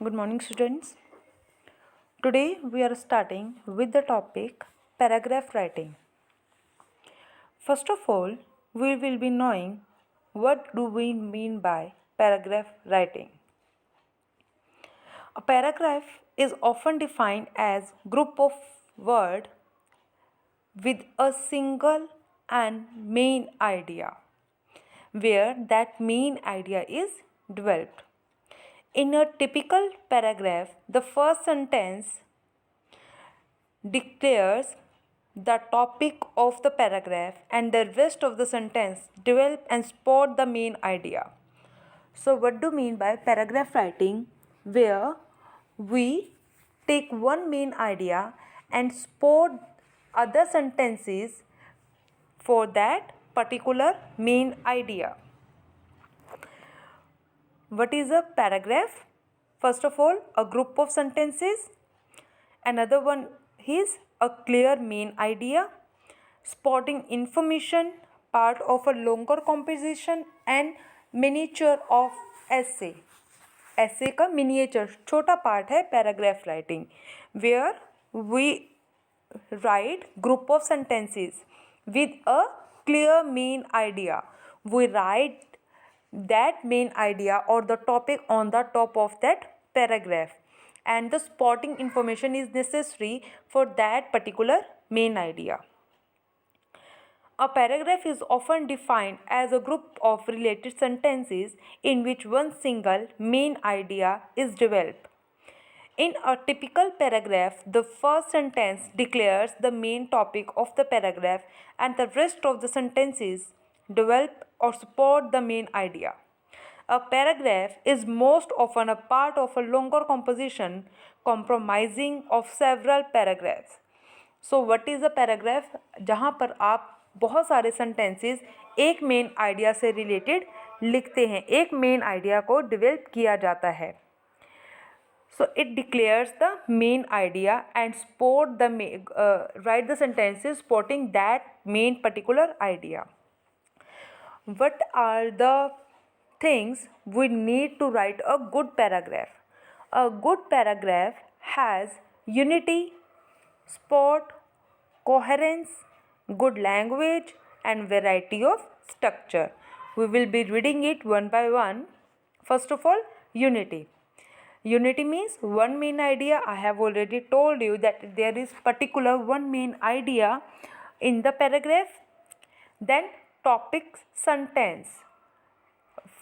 Good morning, students. Today we are starting with the topic paragraph writing. First of all, we will be knowing what do we mean by paragraph writing. A paragraph is often defined as group of words with a single and main idea, where that main idea is developed. In a typical paragraph, the first sentence declares the topic of the paragraph and the rest of the sentence develop and support the main idea. So what do you mean by paragraph writing, where we take one main idea and support other sentences for that particular main idea. What is a paragraph? First of all, a group of sentences. Another one is a clear main idea, spotting information, part of a longer composition and miniature of essay. essay का miniature छोटा part है paragraph writing, where we write group of sentences with a clear main idea. We write that main idea or the topic on the top of that paragraph, and the spotting information is necessary for that particular main idea. A paragraph is often defined as a group of related sentences in which one single main idea is developed. In a typical paragraph, the first sentence declares the main topic of the paragraph and the rest of the sentences develop or support the main idea. A paragraph is most often a part of a longer composition comprising of several paragraphs. So what is a paragraph, जहाँ पर आप बहुत सारे sentences एक main idea से related लिखते हैं, एक मेन आइडिया को डेवलप किया जाता है. So it declares the main idea and support the right the sentences supporting that main particular idea. What are the things we need to write a good paragraph? A good paragraph has unity, sport, coherence, good language, and variety of structure. We will be reading it one by one. First of all, unity. Unity means one main idea. I have already told you that there is particular one main idea in the paragraph. Then topic sentence.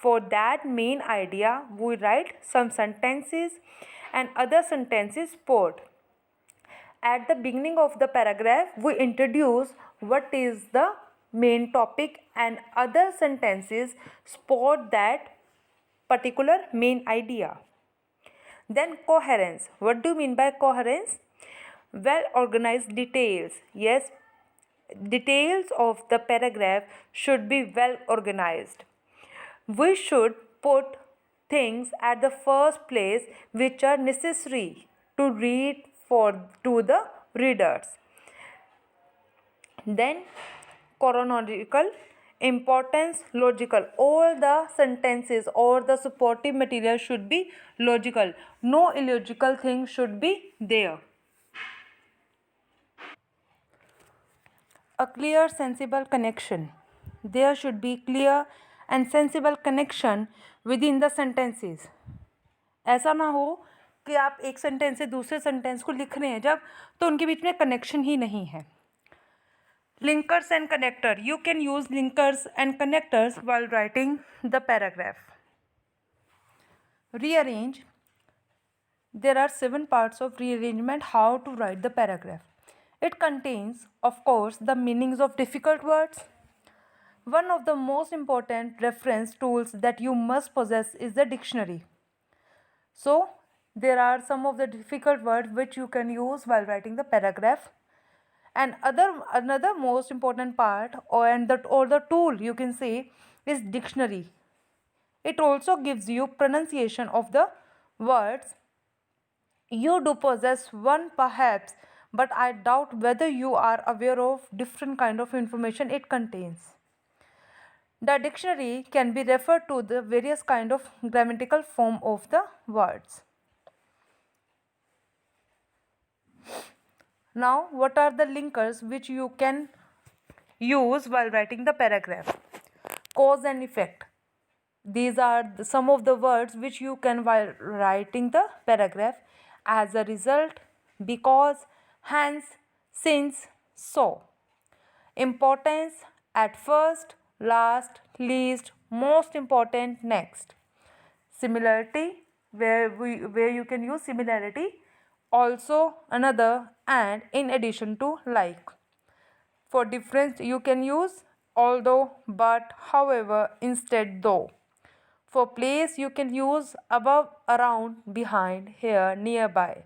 For that main idea, we write some sentences and other sentences support. At the beginning of the paragraph, we introduce what is the main topic and other sentences support that particular main idea. Then coherence. What do you mean by coherence? Well organized details. Yes, details of the paragraph should be well organized. We should put things at the first place which are necessary to read to the readers. Then chronological importance, logical. All the sentences or the supportive material should be logical. No illogical thing should be there. A clear sensible connection. There should be clear and sensible connection within the sentences. ऐसा ना हो कि आप एक sentence से दूसरे sentence को लिख रहे हैं जब, तो उनके बीच में कनेक्शन ही नहीं है. Linkers and connector. You can use linkers and connectors while writing the paragraph. Rearrange. There are 7 parts of rearrangement how to write the paragraph. It contains, of course, the meanings of difficult words. One of the most important reference tools that you must possess is the dictionary. So, there are some of the difficult words which you can use while writing the paragraph. And another most important part or the tool you can say is dictionary. It also gives you pronunciation of the words. You do possess one perhaps, but I doubt whether you are aware of different kind of information it contains. The dictionary can be referred to the various kind of grammatical form of the words. Now, what are the linkers which you can use while writing the paragraph? Cause and effect. These are some of the words which you can while writing the paragraph. As a result, because, hence, since, so. Importance: at first, last, least, most important, next. Similarity, where you can use similarity, also, another, and in addition to, like. For difference you can use although, but, however, instead, though. For place you can use above, around, behind, here, nearby.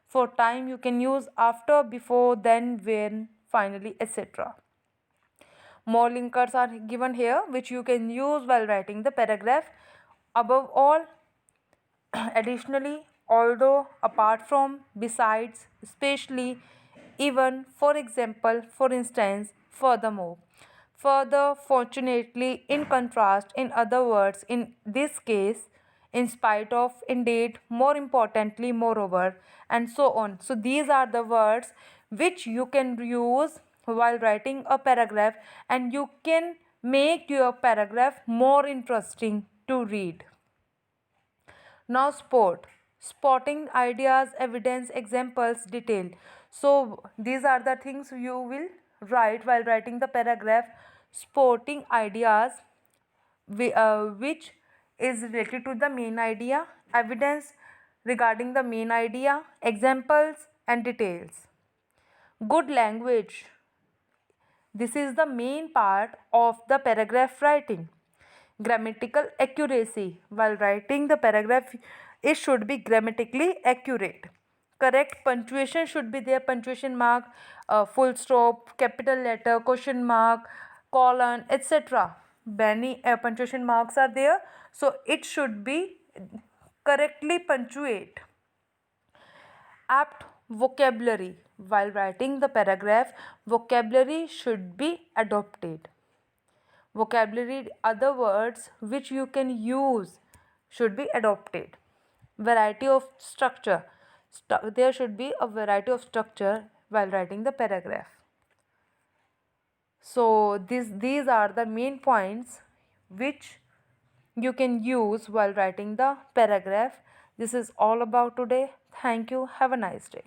For time you can use after, before, then, when, finally, etc. More linkers are given here which you can use while writing the paragraph. Above all, additionally, although, apart from, besides, especially, even, for example, for instance, furthermore. Further, fortunately, in contrast, in other words, in this case, in spite of, indeed, more importantly, moreover, and so on. So, these are the words which you can use while writing a paragraph, and you can make your paragraph more interesting to read. Now, spotting ideas, evidence, examples, detail. So these are the things you will write while writing the paragraph. Spotting ideas, which is related to the main idea, evidence regarding the main idea, examples and details. Good language. This is the main part of the paragraph writing. Grammatical accuracy. While writing the paragraph, it should be grammatically accurate. Correct punctuation should be there, punctuation mark, full stop, capital letter, question mark, colon, etc. Many punctuation marks are there, so it should be correctly punctuate. Apt vocabulary. While writing the paragraph, vocabulary should be adopted. Vocabulary, other words which you can use, should be adopted. Variety of structure. There should be a variety of structure while writing the paragraph. So these are the main points which you can use while writing the paragraph. This is all about today. Thank you. Have a nice day.